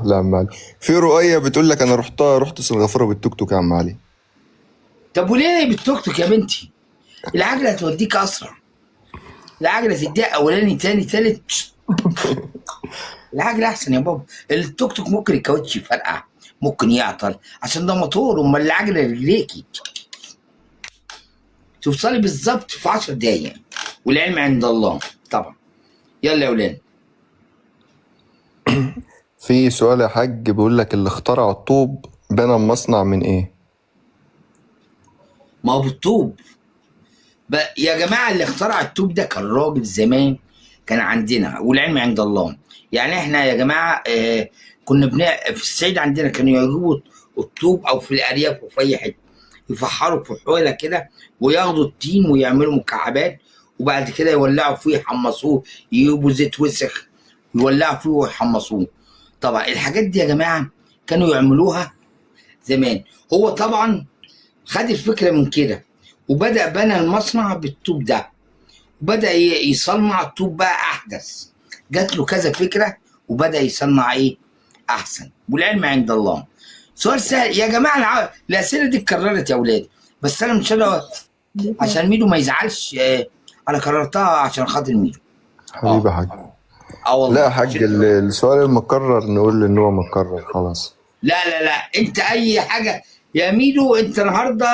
لا يا عم علي. في رؤية بتقول لك انا رحت سنغافورة بالتوك توك يا عم علي. طب وليه بالتوك توك يا بنتي؟ العجله هتوديك اسرع. العجله تديها اولاني تاني تالت. العجله احسن يا بابا. التوك توك ممكن الكاوتش يفرقع، ممكن يعطل عشان ده موتور، امال العجله رجليكي توصلي بالظبط في 10 دقايق، والعلم عند الله طبعا. يلا يا ولاد. في سؤال يا حاج بيقول لك اللي اخترع الطوب بنى المصنع من ايه؟ ما هو بالطوب. يا جماعه اللي اخترع الطوب ده كان راجل زمان، كان عندنا والعلم عند الله. يعني احنا يا جماعه كنا في الصعيد عندنا كانوا يجيبوا الطوب، او في الارياف وفي اي حته يفحروا في حوله كده، وياخدوا الطين ويعملوا مكعبات، وبعد كده يولعوا فيه يحمصوه، يجيبوا زيت وسخ يولعوا فيه ويحمصوه. طبعا الحاجات دي يا جماعه كانوا يعملوها زمان. هو طبعا خد الفكره من كده، وبدأ بنى المصنع بالطوب ده، وبدأ يصنع الطوب بقى أحدث. جات له كذا فكرة وبدأ يصنع إيه أحسن، والعلم عند الله. سؤال سهل يا جماعة. الأسئلة دي اتكررت يا ولاد، بس أنا مش هقدر عشان ميدو ما يزعلش. أنا كررتها عشان خاطر ميدو. حبيبي يا حاج. والله لا يا حاج، السؤال المكرر نقول ان هو مكرر خلاص. لا لا لا، أنت أي حاجة يا ميدو، أنت النهاردة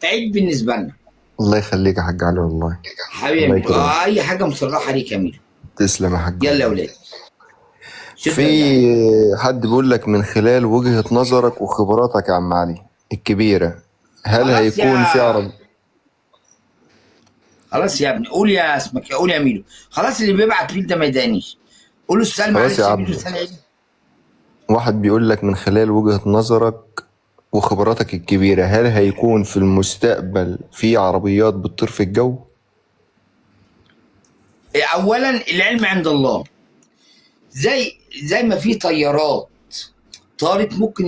عيد بالنسبة لنا. الله يخليك يا حاج علي والله. حبيبي يا ميدو، أي حاجة مصرحة ليك يا ميدو. تسلم يا حاج. يلا يا ولاد. في حد بيقول لك من خلال وجهة نظرك وخبراتك يا عم علي الكبيرة، هل هيكون في عرب؟ خلاص يا ابني، قول يا اسمك، قول يا ميدو. خلاص اللي بيبعت فيل ده ما يدانيش. قول له السؤال معلش يا ميدو ثانية. واحد بيقول لك من خلال وجهة نظرك وخبراتك الكبيرة، هل هيكون في المستقبل في عربيات بتطير في الجو؟ اولا العلم عند الله. زي ما في طيارات طارت، ممكن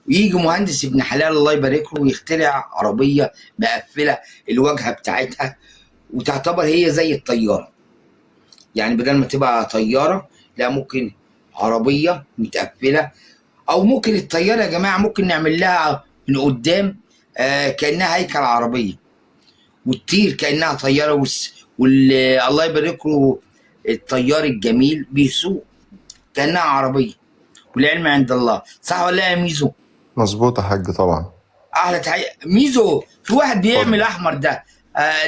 يجي مهندس ابن حلال الله يبارك له ويخترع عربيه مقفله الواجهه بتاعتها، وتعتبر هي زي الطياره. يعني بدل ما تبقى طياره، لا ممكن عربيه متقفله. او ممكن الطياره يا جماعه ممكن نعمل لها من قدام كانها هيكل عربيه، وتطير كانها طياره. الله يبارك له الطيار الجميل بيسوق كانها عربيه، والعلم عند الله. صح ولا لا يا ميزو؟ مظبوط يا حاج طبعا. احلى تحيه ميزو. في واحد بيعمل احمر ده،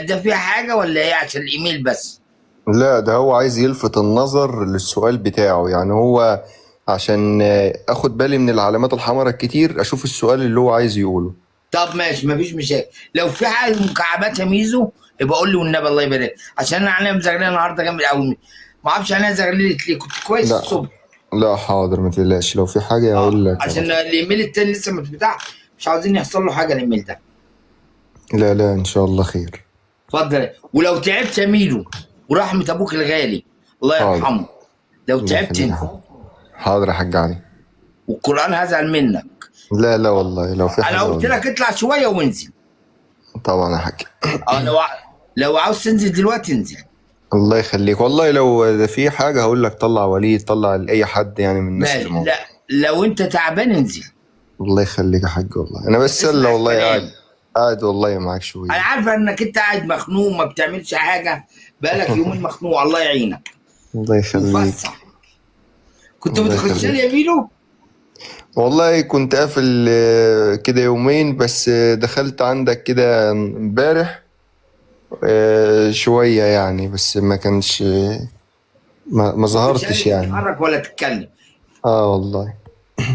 ده فيها حاجه ولا ايه عشان الايميل بس؟ لا، ده هو عايز يلفت النظر للسؤال بتاعه، يعني هو عشان اخد بالي من العلامات الحمراء الكتير اشوف السؤال اللي هو عايز يقوله. طب ماشي، مفيش مشاكل. لو في حاجه مكعبات يا ميزو يبقى قول لي والنبي الله يبارك، عشان انا مزغلله النهارده جامد قوي. ما اعرفش انا زغللت ليه، كنت كويس لا الصبح. لا حاضر، ما تقلقش، لو في حاجه هقول لك. عشان الايميل التاني لسه ما اتفتحش، مش عاوزين يحصل له حاجه الايميل ده. لا لا ان شاء الله خير. اتفضل. ولو تعبت يا ميدو ورحمه ابوك الغالي الله يرحمه، لو تعبت انت حاضر يا حاج علي، والقران هزعل منك. لا لا والله لو في حاجه انا قلت لك اطلع شويه وانزل. طبعا يا حاج. لو عاوز تنزل دلوقتي انزل. الله يخليك والله، لو في حاجه هقول لك طلع وليد، طلع لاي حد يعني من الناس اللي موجوده. لا لو انت تعبان انزل. الله يخليك يا حاج والله، انا بس والله قاعد والله معاك شويه. انا عارفه انك انت قاعد مخنوق ما بتعملش حاجه، بقالك يومين مخنوق. الله يعينك. الله يخليك. كنت بتخش لي يا ميدو؟ والله كنت قافل كده يومين بس، دخلت عندك كده امبارح شوية يعني، بس ما كانش ما ظهرتش يعني. مش تتحرك ولا تتكلم. والله.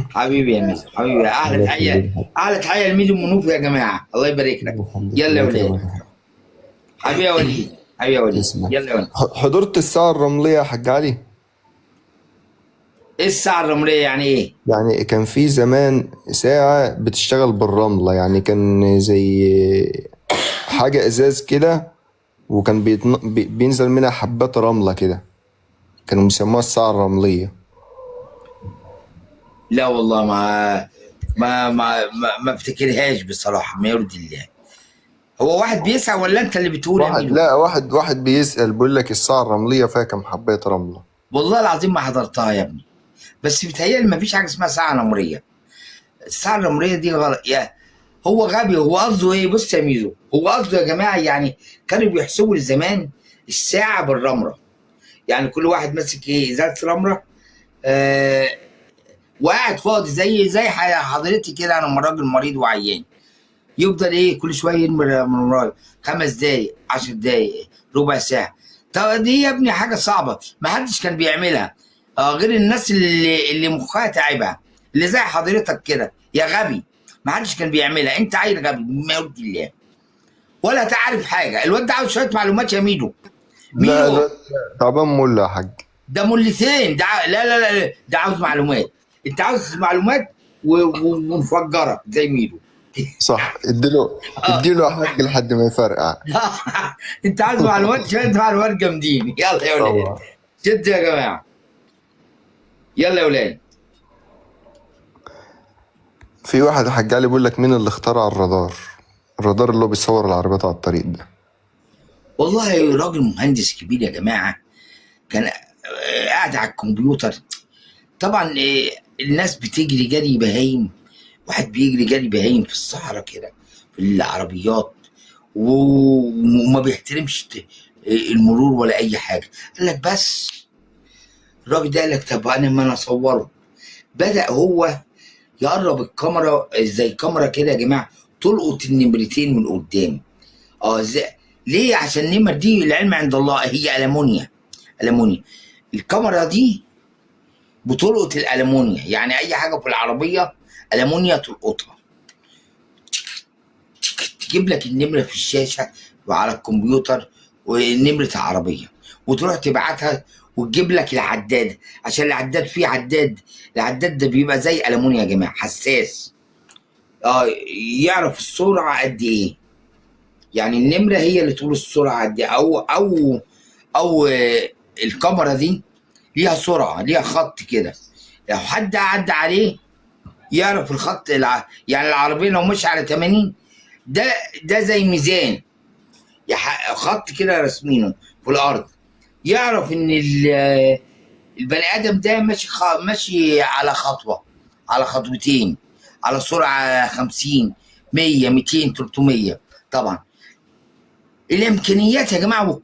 حبيبي يا ميدو، حبيبي. احلى تحيه، احلى تحيه لميدو منوف يا جماعه. الله يبارك لك. يلا يا ولاد. حبيبي يا وليد، حبيبي يا وليد. يلا يا وليد. حضرت الساعة الرملية يا حاج علي؟ ايه الساعة الرملية يعني ايه؟ يعني كان في زمان ساعة بتشتغل بالرملة، يعني كان زي حاجة ازاز كده، وكان بينزل منها حبات رملة كده، كانوا بيسموها الساعة الرملية. لا والله ما افتكرهاش بصراحة، ما يرضي الله. هو واحد بيسأل ولا انت اللي بتقول يا ميدو؟ لا، واحد بيسأل بيقول لك الساعة الرملية فيها كم حباية رملة. والله العظيم ما حضرتها يا ابني. بس بيتهيألي مفيش حاجه اسمها ساعه نمريه. الساعه النمريه دي غلط يا، هو غبي. هو قصده ايه؟ بص يا ميزو، هو قصده يا جماعه يعني كانوا بيحسبوا زمان الساعه بالرمره. يعني كل واحد ماسك ايه، ازازه رمره، آه وقاعد فاضي زي حضرتي كده. انا لما راجل مريض وعيان، يفضل ايه كل شويه يرمي من ورايا 5 دقايق، 10 دقايق، ربع ساعه. طب دي يا ابني حاجه صعبه، ما حدش كان بيعملها غير الناس اللي مخها تعبها، اللي زي حضرتك كده يا غبي. ما حدش كان بيعملها، انت عيل غبي بما يرضي الله، ولا تعرف حاجه. الواد ده عاوز شويه معلومات يا ميدو. لا ميدو الواد تعبان مولع يا حاج. ده ملتين ده لا لا لا، ده عاوز معلومات. انت عاوز معلومات ومفجره زي ميدو. صح، اديله اديله يا حاج لحد ما يفرقع. انت عايز معلومات، شويه معلومات جامدين. يلا يا ولاد، طبعا. شد يا جماعه، يلا يا ولاد. في واحد حاج علي بيقول لك مين اللي اخترع الرادار؟ الرادار اللي هو بيصور العربيات على الطريق ده. والله راجل مهندس كبير يا جماعه، كان قاعد على الكمبيوتر. طبعا الناس بتجري جري بهايم، واحد بيجري جري بهايم في الصحراء كده في العربيات، وما بيحترمش المرور ولا اي حاجه. قال لك بس الراجل ده قال لك طب انا ما انا اصوره. بدأ هو يقرب الكاميرا زي كاميرا كده يا جماعه، تلقط النمرتين من قدام. زي ليه؟ عشان النمر دي العلم عند الله هي ألمونيا. ألمونيا الكاميرا دي بتلقط الألمونيا، يعني أي حاجة في العربية ألمونيا تلقطها، تجيب لك النمرة في الشاشة وعلى الكمبيوتر ونمرة العربية، وتروح تبعتها وتجيب لك العداد. عشان العداد فيه عداد، العداد ده بيبقى زي ألمونيا يا جماعة، حساس. يعرف السرعة قد إيه. يعني النمرة هي اللي تقول السرعة قد إيه، أو الكاميرا دي ليها سرعة، ليها خط كده، لو حد عدى عليه يعرف الخط يعني العربية لو مش على 80، ده زي ميزان، خط كده راسمينه في الأرض، يعرف إن البني آدم ده ماشي على خطوة، على خطوتين، على سرعة 50 100 200 300. طبعا الإمكانيات يا جماعة،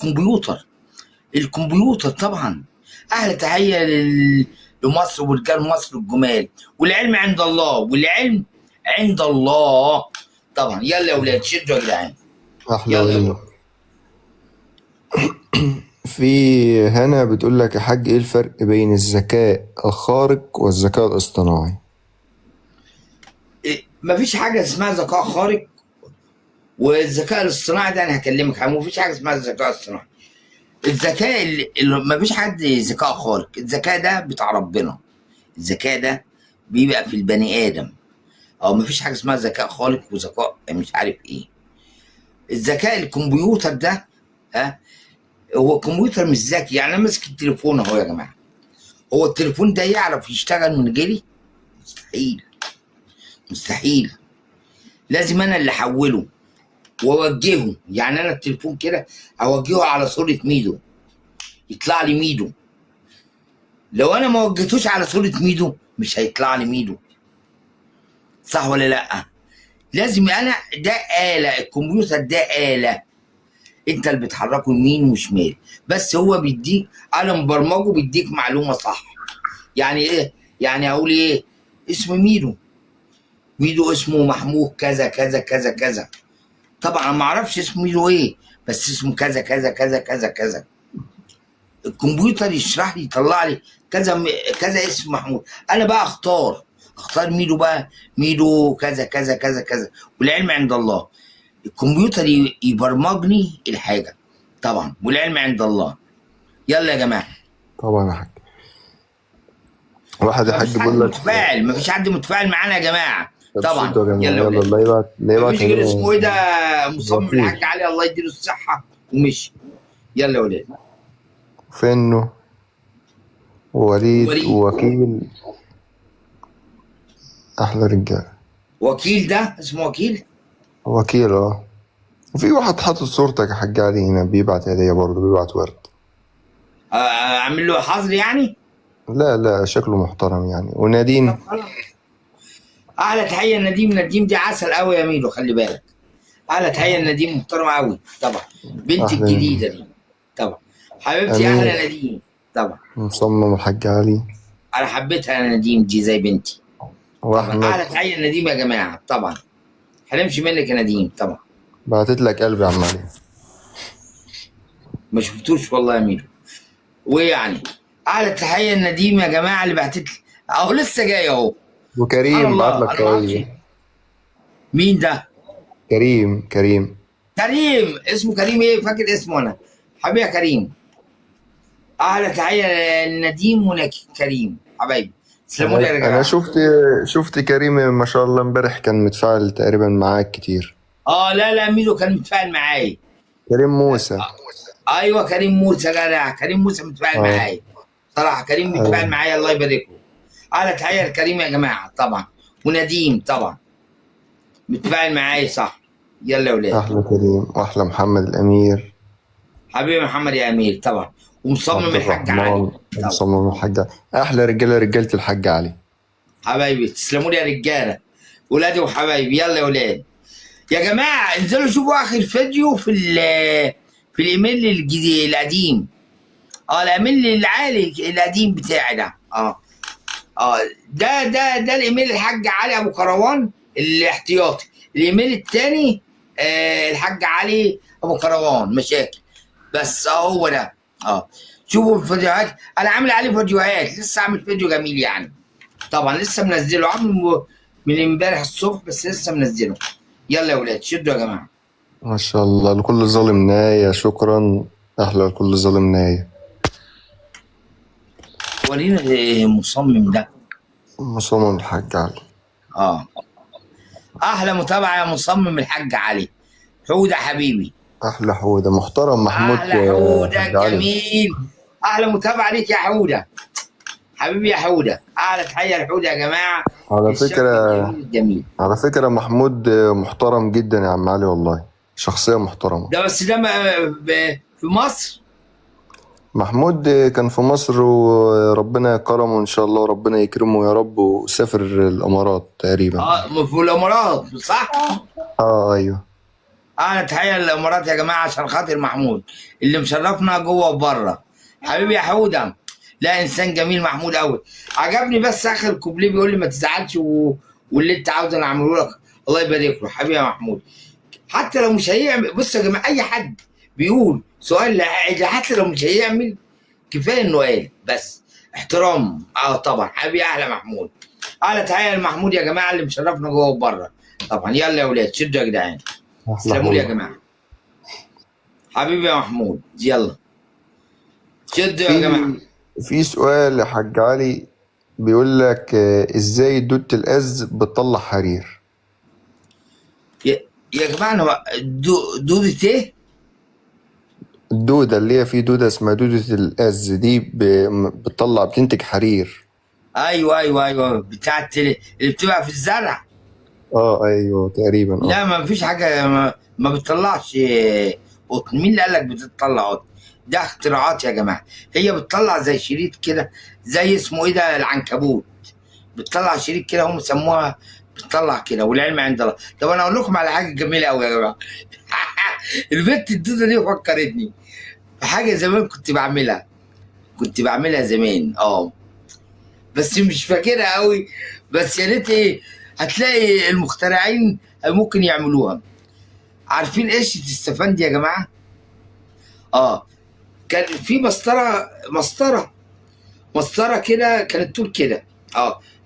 الكمبيوتر طبعا. أهل تحية لمصر ورجال مصر الجمال، والعلم عند الله، والعلم عند الله طبعا. يلا يا ولاد شدوا يا جدعان، احلى يلا يا وليمة. ولاد. في هنا بتقول لك يا حاج ايه الفرق بين الذكاء الخارق والذكاء الاصطناعي؟ مفيش حاجة اسمها ذكاء خارق، والذكاء الاصطناعي ده أنا هكلمك عنه. مفيش حاجة اسمها الذكاء الاصطناعي. الذكاء مفيش حد ذكاء خارق. الذكاء ده بتاع ربنا، الذكاء ده بيبقى في البني آدم. أو مفيش حاجة اسمها ذكاء خارق وذكاء مش عارف إيه. الذكاء الكمبيوتر ده هو كمبيوتر مش ذكي. يعني انا ماسك التليفون اهو يا جماعه، هو التليفون ده يعرف يشتغل من غيري؟ مستحيل، مستحيل. لازم انا اللي احوله واوجهه. يعني انا التليفون كده اوجهه على صوره ميدو، يطلع لي ميدو. لو انا ما وجهتوش على صوره ميدو مش هيطلع لي ميدو، صح ولا لا؟ لازم انا، ده آلة، الكمبيوتر ده آلة، انت اللي بتحركه يمين وشمال. بس هو بيديك، انا مبرمجه بيديك معلومه صح. يعني ايه؟ يعني اقول ايه؟ اسم ميدو اسمه محمود كذا كذا كذا كذا. طبعا ما اعرفش اسم ميدو ايه، بس اسمه كذا كذا كذا كذا كذا. الكمبيوتر يشرح لي، يطلع لي كذا كذا اسم محمود. انا بقى اختار ميدو بقى، ميدو كذا كذا كذا كذا. والعلم عند الله. الكمبيوتر يبرمجني الحاجه طبعا، والعلم عند الله. يلا يا جماعه. طبعا يا حاج. واحد يا مفيش حاج حد بيقول لك متفاعل، مفيش حد متفاعل معانا يا جماعه طب طبعا. شدوا يا جماعة، يلا يا يلا ولاد. اللي يبعت مفيش غير اسمه ايه ده، مصمم وكيل. الحاج علي الله يديله الصحه ومشي. يلا يا ولاد. فنه ووليد ووكيل، احلى رجاله. وكيل ده اسمه وكيل. وكيل وفي واحد حاطط صورتك يا حاج علي هنا، بيبعت هدية برضه، بيبعت ورد. اعمل له حظر يعني. لا لا، شكله محترم يعني. طب ونادين؟ خلاص. اعلى تحيه لنديم. نديم دي عسل قوي يا ميدو، خلي بالك. اعلى تحيه لنديم، محترمه قوي طبعا. بنت أحلى الجديده نديم. دي طبعا. حبيبتي أمير. احلى نديم طبعا. مصمم الحاج علي. انا حبيتها يا نديم دي زي بنتي. طبعا وأحمد. اعلى تحيه لنديم يا جماعه طبعا. هنمشي منك يا نديم طبعا. بعتت لك قلبي يا عم علي. ما شفتوش والله يا ميدو. ويعني اعلى تحيه لنديم يا جماعه اللي بعتت لي اهو، لسه جاي اهو. سبحان وكريم بعت الله، لك انا ما اعرفش طاقية. مين ده. كريم كريم. كريم، اسمه كريم ايه؟ فاكر اسمه انا. حبيبي يا كريم. اعلى تحيه لنديم وكريم حبايبي. تسلموا لي يا أنا جماعه. شفت كريم ما شاء الله امبارح كان متفاعل تقريبا معاك كتير. اه لا لا، ميدو كان متفاعل معايا. كريم موسى. ايوه كريم موسى جدع، كريم موسى متفاعل اه. معايا. صراحه كريم متفاعل أيوة. معايا، الله يبارك له. اعلى تحيه لكريم يا جماعه طبعا. ونديم طبعا متفاعل معايا صح. يلا يا ولاد. أحلى كريم وأحلى محمد الأمير. حبيبي محمد يا امير طبعا. ومصمم عبد الحاج علي الرحمن. طبعا. مصمم الحاج علي. أحلى رجالة الحاج علي. حبايبي تسلموا لي يا رجاله، ولادي وحبايبي. يلا يا ولاد. يا جماعه انزلوا شوفوا اخر فيديو في الايميل الجديد القديم. اه الايميل العالي القديم بتاعي ده. ده الايميل الحاج علي ابو كروان الاحتياطي. الايميل الثاني الحاج علي ابو كروان مشاكل. بس هو ده. شوفوا الفيديوهات، انا عامل عليه فيديوهات، لسه عامل فيديو جميل يعني. طبعا لسه منزله، عامل من امبارح الصبح بس لسه منزله. يلا يا ولاد شدوا يا جماعه. ما شاء الله. لكل ظالم ناية. شكرا. أحلى لكل ظالم ناية. ورينا المصمم ده. مصمم الحاج علي. اه احلى متابعه يا مصمم الحاج علي. حوده حبيبي. أحلى حودة محترم محمود احلى حوده حاج علي. جميل. احلى متابعه ليك يا حوده. حبيبي يا حوده، اعلى تحيه لحوده يا جماعه. على الشاب فكرة الجميل الجميل على فكرة محمود محترم جدا يا عم علي، والله شخصية محترمة. ده. بس ده في مصر. محمود كان في مصر وربنا كرمه إن شاء الله، وربنا يكرمه يا رب، وسافر الإمارات تقريبا. في الامارات صح. أيوه. اعلى تحيه للامارات يا جماعه عشان خاطر محمود اللي مشرفنا جوه وبره. حبيبي يا حوده. لا انسان جميل محمود قوي. عجبني بس اخر كوبليه بيقول لي ما تزعلش واللي انت عاوز انا اعمله لك. الله يبارك له حبيبي يا محمود. حتى لو مش هيعمل، بص يا جماعه اي حد بيقول سؤال حتى لو مش هيعمل كفايه انه قال بس. احترام طبعا. حبيبي احلى محمود. اعلى تحيه لمحمود يا جماعه اللي مشرفنا جوه وبره طبعا. يلا يا ولاد شدوا يا جدعان. أحلى تسلموا لي يا حودة. جماعه. حبيبي يا محمود يلا شدوا يا في جماعه. في سؤال يا حاج علي، بيقول لك إزاي دودة الأز بتطلع حرير؟ يا جماعه انا دودة ايه؟ الدودة اللي هي، في دودة اسمها دودة الأز دي بتنتج حرير. ايوه ايوه ايوه، بتاعت اللي بتبقى في الزرع. ايوه تقريبا لا ما فيش حاجه، ما بتطلعش قطن. مين اللي قال لك بتطلع قطن؟ ده اختراعات يا جماعه. هي بتطلع زي شريط كده، زي اسمه ايه ده، العنكبوت. بتطلع شريط كده، هم سموها بتطلع كده، والعلم عند الله. طب انا اقول لكم على حاجه جميله قوي يا جماعه. البت الدوده دي فكرتني بحاجه زمان كنت بعملها زمان بس مش فاكرها قوي. بس يا ريت هتلاقي المخترعين ممكن يعملوها. عارفين ايش السفندي يا جماعه؟ كان في مسطره كده، كانت طول كده.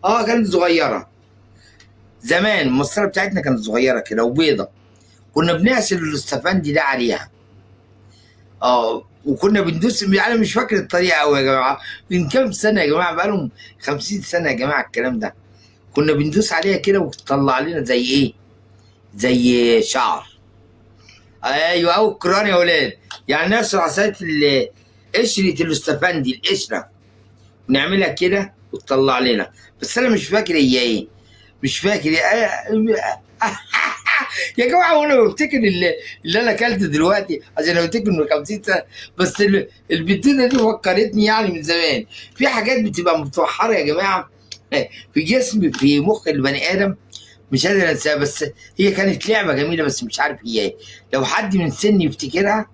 كانت صغيره زمان. المسطره بتاعتنا كانت صغيره كده وبيضه. كنا بنعسل الاستفندي ده عليها. وكنا بندوس. انا مش فاكر الطريقه قوي يا جماعه، من كام سنه يا جماعه، بقالهم 50 سنه يا جماعه الكلام ده. كنا بندوس عليها كده وتطلع لنا زي ايه، زي شعر. ايوه او القران يا ولاد. يعني نفس عصايه قشره الاستفندي، القشره ونعملها كده وتطلع لنا. بس انا مش فاكر هي ايه، مش فاكر يا جماعه وانا بفتكر اللي انا اكلته دلوقتي عشان افتكر انه 50 سنه بس البتونه دي فكرتني يعني من زمان. في حاجات بتبقى متوحره يا جماعه في جسم في مخ البني ادم مش قادر انساها. بس هي كانت لعبه جميله بس مش عارف هي ايه. لو حد من سني يفتكرها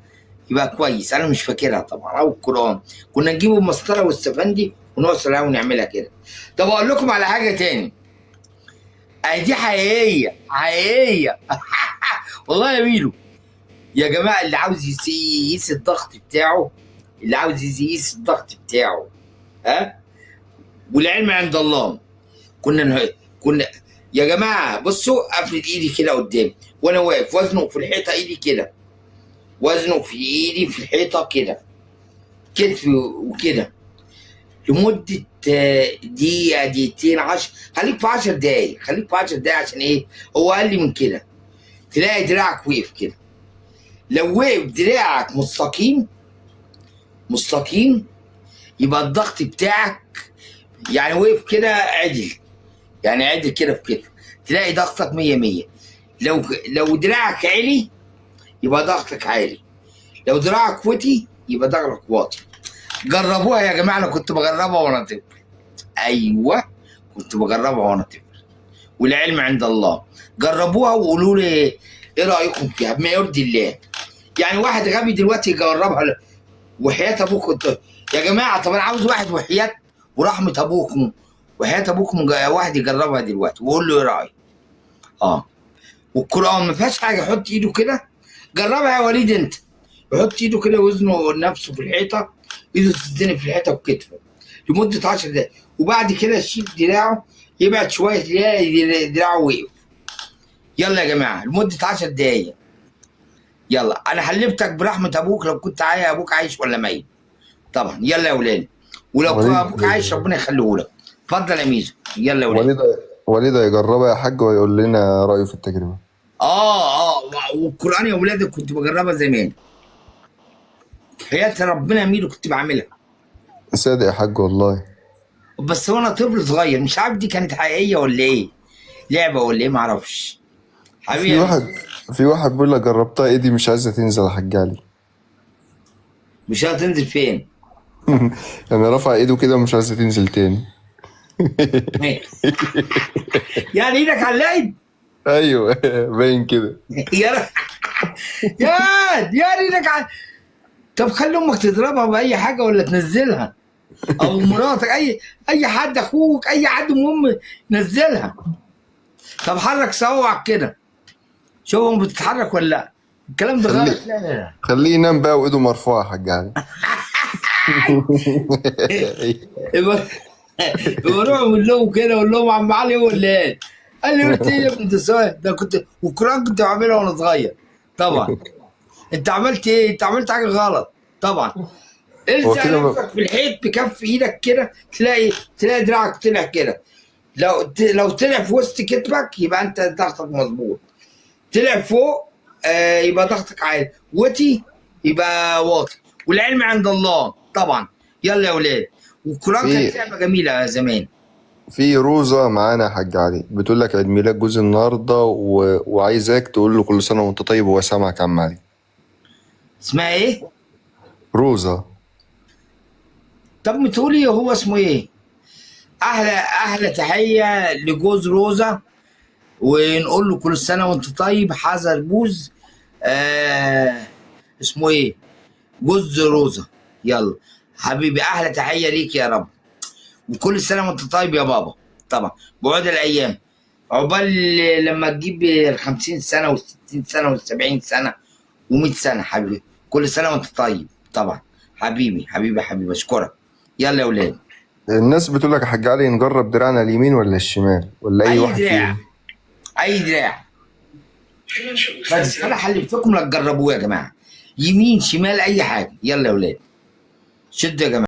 يبقى كويس، انا مش فاكرها طبعا. او القران كنا نجيب المسطره والسفندي ونوصل عليها ونعملها كده. طب اقول لكم على حاجه تاني، دي حقيقيه حقيقيه والله يا ميلو يا جماعه. اللي عاوز يقيس الضغط بتاعه، اللي عاوز يقيس الضغط بتاعه ها، والعلم عند الله. كنا يا جماعه بصوا، افرد ايدي كده قدامي وانا واقف، وزنه في الحيطه ايدي كده، وزنه في ايدي في الحيطه كده، كتفي وكده لمده دقيقه دقيقتين 10. خليك في 10 دقايق، خليك في 10 دقايق. عشان ايه؟ هو اقل من كده تلاقي دراعك وقف كده. لو وقف دراعك مستقيم مستقيم يبقى الضغط بتاعك يعني وقف كده عدل، يعني عدل كده في كتفك تلاقي ضغطك 100. لو دراعك عالي يبقى ضغطك عالي، لو دراعك وطي يبقى ضغطك واطي. جربوها يا جماعه، انا كنت بجربها وانا طفل. ايوه كنت بجربها وانا طفل، والعلم عند الله. جربوها وقولوا لي ايه رايكم فيها بما يرضي الله. يعني واحد غبي دلوقتي يجربها وحياه ابوك يا جماعه. طب انا عاوز واحد وحياه ورحمه ابوكم وحياه ابوكم واحد يجربها دلوقتي وقول له ايه رايك. والقران ما فيهاش حاجه، يحط ايده كده. جربها يا وليد انت، يحط ايده كده وزنه نفسه في الحيطه، ايده تتزنق في الحيطه وكتفه لمده 10 دقايق، وبعد كده يشيل دراعه يبعد شويه تلاقي دراعه وقف. يلا يا جماعه لمده 10 دقايق. يلا انا حلفتك برحمه ابوك لو كنت عايز ابوك عايش ولا ميت طبعا. يلا يا ولاد، ولو كان ابوك عايش ربنا يخليه لك. اتفضل يا ميزو، يلا يا ولاد. وليدة يجربها يا حاج ويقول لنا رأيه في التجربة. والقران يا ولاد كنت بجربها زمان، حياة ربنا يا ميدو كنت بعملها. صادق يا حاج والله. بس وانا طفل صغير مش عارف دي كانت حقيقيه ولا ايه، لعبه ولا ايه معرفش حبيبي. في واحد بيقول لك جربتها ايدي مش عايزة تنزل يا حاج علي. مش هتنزل فين؟ يعني رفع ايده كده ومش عايزة تنزل تاني. يعني ايدك على الايد؟ ايوه باين كده. يا يا ايدك على. طب خلي امك تضربها باي حاجه ولا تنزلها، او مراتك، اي حد، اخوك، اي حد مهم نزلها. طب حرك صوابعك كده شوفهم بتتحرك ولا لا. الكلام ده غلط. لا لا لا خليه ينام بقى وايده مرفوعه يا حاج علي. بروح اقول لهم كده، اقول لهم عم علي هو اللي قال لي قلت ايه يا ابن السؤال ده؟ كنت والقران كنت بعملها وانا صغير طبعا. انت عملت ايه؟ انت عملت حاجه غلط طبعا. الزق نفسك في الحيط بكف ايدك كده تلاقي دراعك طلع كده. لو طلع في وسط كتفك يبقى انت ضغطك مظبوط، طلع فوق يبقى ضغطك عالي، وطي يبقى واطي، والعلم عند الله طبعا. يلا يا ولاد، والقران كانت لعبه جميله زمان. في روزة معانا يا حاج علي بتقول لك عيد ميلاد جوزي النهارده وعايزاك تقول له كل سنه وانت طيب وهو سامعك يا عم علي. اسمها ايه؟ روزة. طب ما تقولي هو اسمه ايه؟ احلى تحيه لجوز روزه، ونقول له كل سنه وانت طيب. حذر بوز اسمه ايه؟ جوز روزه. يلا حبيبي احلى تحيه ليك يا رب، وكل سنه وانت طيب يا بابا طبعا. بعد الايام عقبال لما تجيب ال 50 سنه وال 60 سنه وال 70 سنه و100 سنه حبيبي. كل سنه وانت طيب طبعا حبيبي حبيبي حبيبي. اشكرك. يلا يا ولاد. الناس بتقول لك يا حاج علي نجرب دراعنا اليمين ولا الشمال ولا اي واحد دراع، اي دراع. بس انا حلفتكم لا تجربوه يا جماعه، يمين شمال اي حاجه. يلا يا ولاد شدوا يا جماعه.